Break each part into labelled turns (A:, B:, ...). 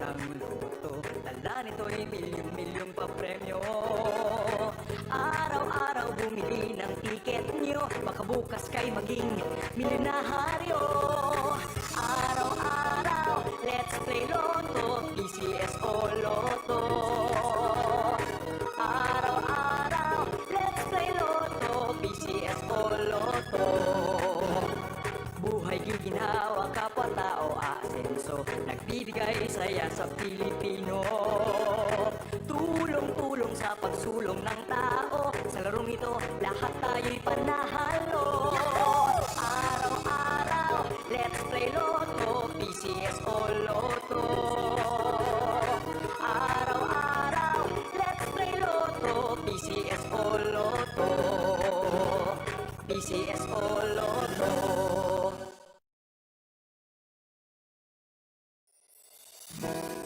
A: ng loto. Dala nito'y milyong-milyong papremyo. Araw-araw bumili ng tiket nyo, baka bukas kay maging milyonaryo. Araw-araw, let's play Lotto, PCS o Lotto. Araw-araw, let's play Lotto, PCS o Lotto. Buhay ginhawa, kapwa-tao, asenso, nagbibigay saya sa Pilipino. Tulong-tulong sa pagsulong ng tao, sa larong ito, lahat tayo'y panahalo. Araw-araw, let's play Lotto, PCS o Lotto. Araw-araw, let's play Lotto, PCS o Lotto. PCS o Lotto.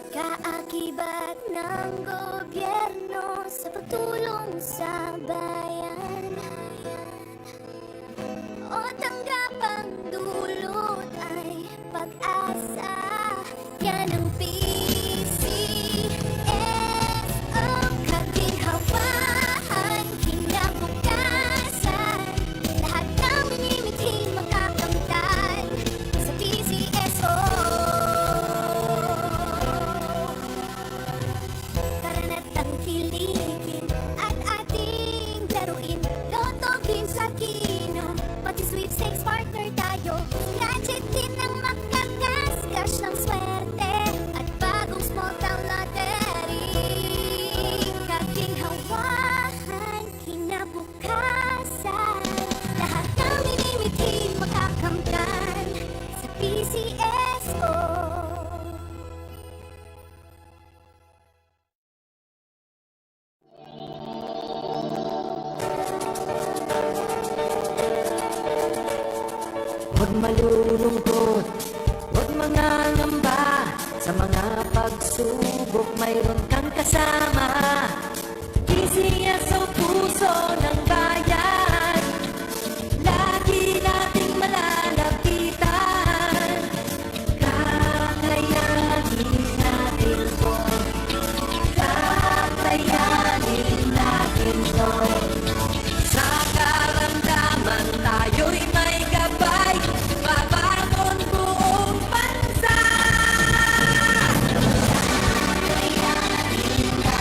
B: Kaakibat ng gobyerno sa pagtulong sa bayan, o tanggapang dulot ay pag-asa. Yan ang PCS, ang kaginhawaan, kinabukasan. Lahat ng minimiting makakamtan sa PCSO. Karanatang kiligin at ating laruin, Lotto, Games at Kino, pati sweepstakes partner tayo. Gadget din ang makagasgas ng swerte at bagong small town lottery. Kaginhawahan, kinabukasan, lahat ng minimiting makakamtan sa PCSO.
A: Huwag malulungkot, huwag mangangamba. Sa mga pagsubok, mayroon kang kasama. PCS o puso ng bayan, lagi nating malalapitan. Kakayanin natin to, kakayanin natin to. Sa karamdaman tayo'y may gabay, babangon buong bansa.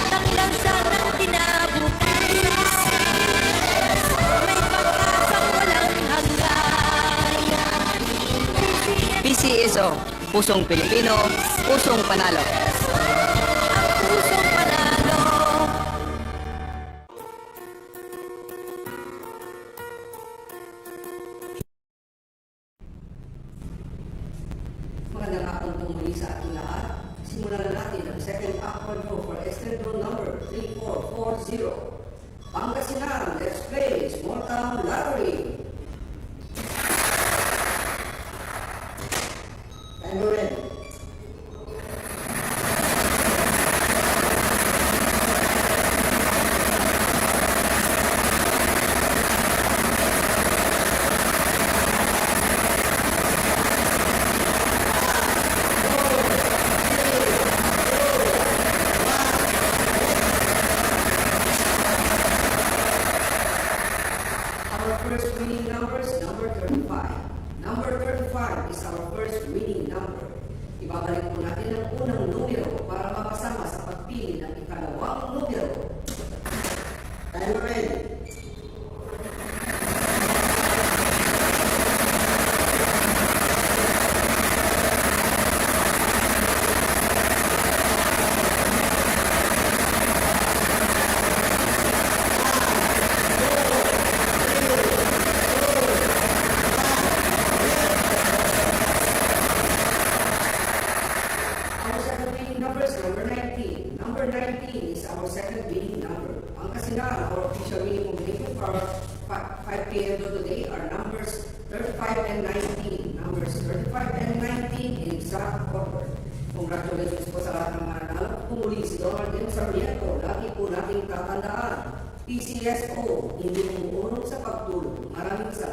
A: Ang lansa ng tinabukas, may pag-asang walang hanggan. PCSO, pusong Pilipino, pusong panalo. Ang pusong panalo.
C: Magandang hapon po muli sa ating lahat. Simulan na natin ang second upward row for extended number 3440. Pangasinan, let's play Small Town Lottery. And we're ready. Our first winning number is number 35. Number 35 is our first winning number. Ibabalik po natin ang unang numero para mapasama sa pagpili ng ikalawang numero. Are you ready? Our second winning number is number 19. Number 19 is our second winning number. Pangasinan, our official winning combination for 5 p.m. today are numbers 35 and 19. Numbers 35 and 19 in exact order. Congratulations po sa lahat ng mananalo. Pumuli si Donald M. Sarmiento. Lagi po nating tatandaan. PCSO, hindi umuunong sa pagtulong. Maraming salamat.